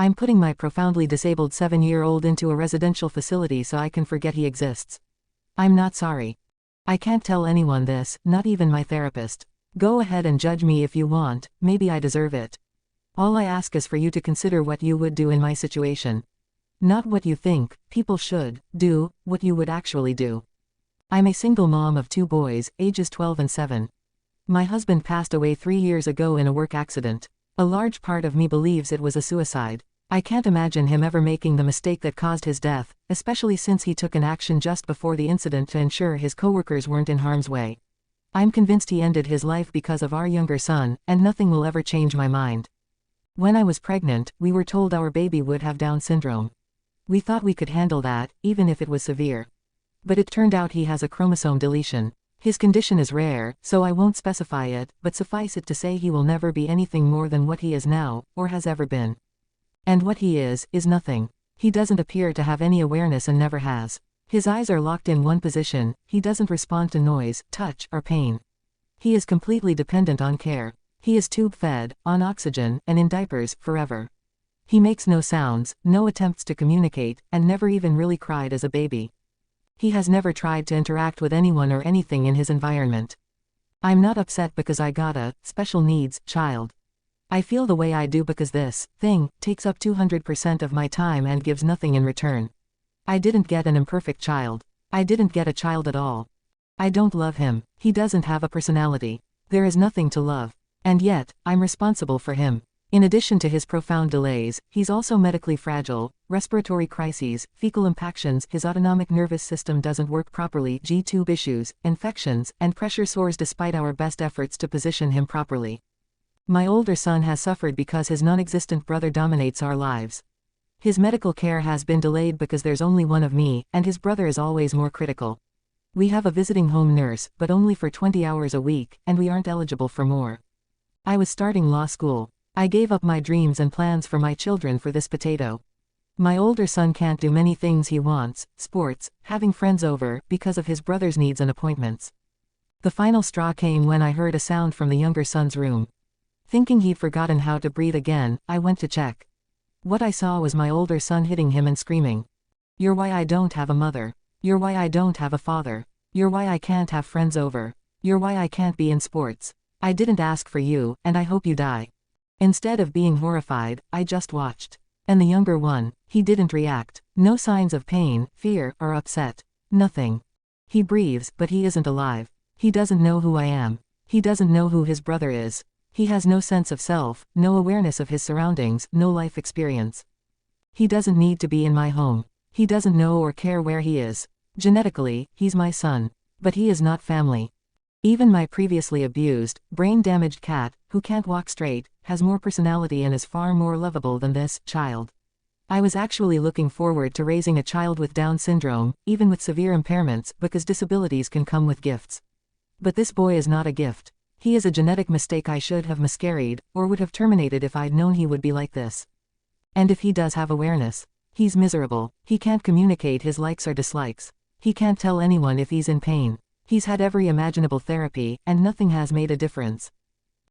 I'm putting my profoundly disabled 7-year-old into a residential facility so I can forget he exists. I'm not sorry. I can't tell anyone this, not even my therapist. Go ahead and judge me if you want, maybe I deserve it. All I ask is for you to consider what you would do in my situation. Not what you think people should do, what you would actually do. I'm a single mom of 2 boys, ages 12 and 7. My husband passed away 3 years ago in a work accident. A large part of me believes it was a suicide. I can't imagine him ever making the mistake that caused his death, especially since he took an action just before the incident to ensure his coworkers weren't in harm's way. I'm convinced he ended his life because of our younger son, and nothing will ever change my mind. When I was pregnant, we were told our baby would have Down syndrome. We thought we could handle that, even if it was severe. But it turned out he has a chromosome deletion. His condition is rare, so I won't specify it, but suffice it to say he will never be anything more than what he is now, or has ever been. And what he is nothing. He doesn't appear to have any awareness and never has. His eyes are locked in one position, he doesn't respond to noise, touch, or pain. He is completely dependent on care. He is tube-fed, on oxygen, and in diapers, forever. He makes no sounds, no attempts to communicate, and never even really cried as a baby. He has never tried to interact with anyone or anything in his environment. I'm not upset because I got a special needs child. I feel the way I do because this thing takes up 200% of my time and gives nothing in return. I didn't get an imperfect child. I didn't get a child at all. I don't love him. He doesn't have a personality. There is nothing to love. And yet, I'm responsible for him. In addition to his profound delays, he's also medically fragile, respiratory crises, fecal impactions, his autonomic nervous system doesn't work properly, G-tube issues, infections, and pressure sores despite our best efforts to position him properly. My older son has suffered because his non-existent brother dominates our lives. His medical care has been delayed because there's only one of me, and his brother is always more critical. We have a visiting home nurse, but only for 20 hours a week, and we aren't eligible for more. I was starting law school. I gave up my dreams and plans for my children for this potato. My older son can't do many things he wants, sports, having friends over, because of his brother's needs and appointments. The final straw came when I heard a sound from the younger son's room. Thinking he'd forgotten how to breathe again, I went to check. What I saw was my older son hitting him and screaming. "You're why I don't have a mother. You're why I don't have a father. You're why I can't have friends over. You're why I can't be in sports. I didn't ask for you, and I hope you die." Instead of being horrified, I just watched. And the younger one, he didn't react. No signs of pain, fear, or upset. Nothing. He breathes, but he isn't alive. He doesn't know who I am. He doesn't know who his brother is. He has no sense of self, no awareness of his surroundings, no life experience. He doesn't need to be in my home. He doesn't know or care where he is. Genetically, he's my son. But he is not family. Even my previously abused, brain-damaged cat, who can't walk straight, has more personality and is far more lovable than this child. I was actually looking forward to raising a child with Down syndrome, even with severe impairments, because disabilities can come with gifts. But this boy is not a gift. He is a genetic mistake I should have miscarried, or would have terminated if I'd known he would be like this. And if he does have awareness, he's miserable. He can't communicate his likes or dislikes. He can't tell anyone if he's in pain. He's had every imaginable therapy, and nothing has made a difference.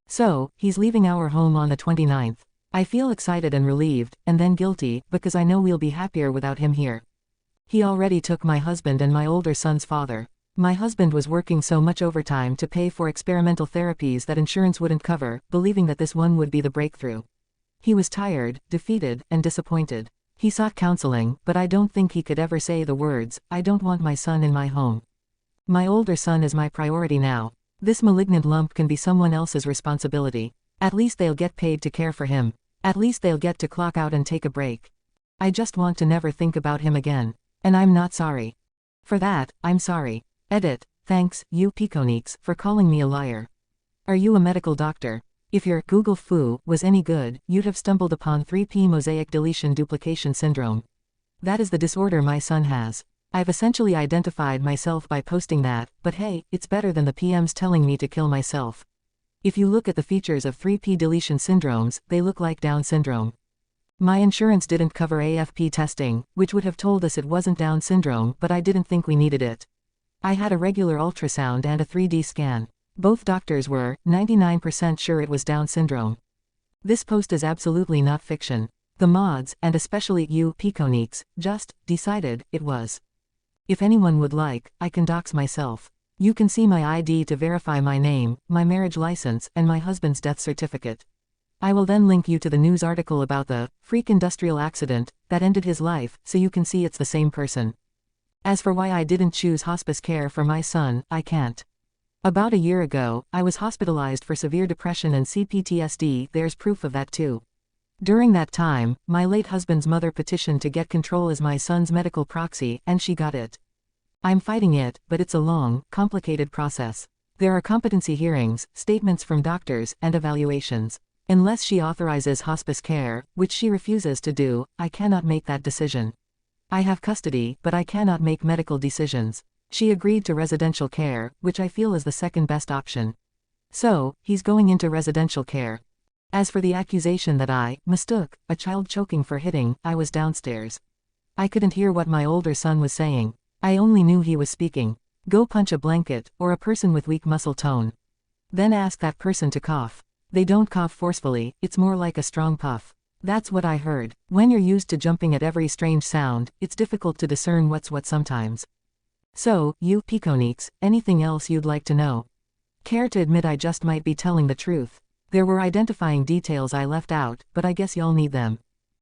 So, he's leaving our home on the 29th. I feel excited and relieved, and then guilty, because I know we'll be happier without him here. He already took my husband and my older son's father. My husband was working so much overtime to pay for experimental therapies that insurance wouldn't cover, believing that this one would be the breakthrough. He was tired, defeated, and disappointed. He sought counseling, but I don't think he could ever say the words, "I don't want my son in my home." My older son is my priority now. This malignant lump can be someone else's responsibility. At least they'll get paid to care for him. At least they'll get to clock out and take a break. I just want to never think about him again. And I'm not sorry. For that, I'm sorry. Edit. Thanks, you Piconiques, for calling me a liar. Are you a medical doctor? If your Google foo was any good, you'd have stumbled upon 3P mosaic deletion duplication syndrome. That is the disorder my son has. I've essentially identified myself by posting that, but hey, it's better than the PMs telling me to kill myself. If you look at the features of 3P deletion syndromes, they look like Down syndrome. My insurance didn't cover AFP testing, which would have told us it wasn't Down syndrome, but I didn't think we needed it. I had a regular ultrasound and a 3D scan. Both doctors were 99% sure it was Down syndrome. This post is absolutely not fiction. The mods, and especially you Piconiques, just decided it was. If anyone would like, I can dox myself. You can see my ID to verify my name, my marriage license, and my husband's death certificate. I will then link you to the news article about the freak industrial accident that ended his life, so you can see it's the same person. As for why I didn't choose hospice care for my son, I can't. About a year ago, I was hospitalized for severe depression and CPTSD. There's proof of that too. During that time, my late husband's mother petitioned to get control as my son's medical proxy, and she got it. I'm fighting it, but it's a long, complicated process. There are competency hearings, statements from doctors, and evaluations. Unless she authorizes hospice care, which she refuses to do, I cannot make that decision. I have custody, but I cannot make medical decisions. She agreed to residential care, which I feel is the second best option. So, he's going into residential care. As for the accusation that I mistook a child choking for hitting, I was downstairs. I couldn't hear what my older son was saying. I only knew he was speaking. Go punch a blanket, or a person with weak muscle tone. Then ask that person to cough. They don't cough forcefully, it's more like a strong puff. That's what I heard. When you're used to jumping at every strange sound, it's difficult to discern what's what sometimes. So, you Piconiques, anything else you'd like to know? Care to admit I just might be telling the truth? There were identifying details I left out, but I guess y'all need them.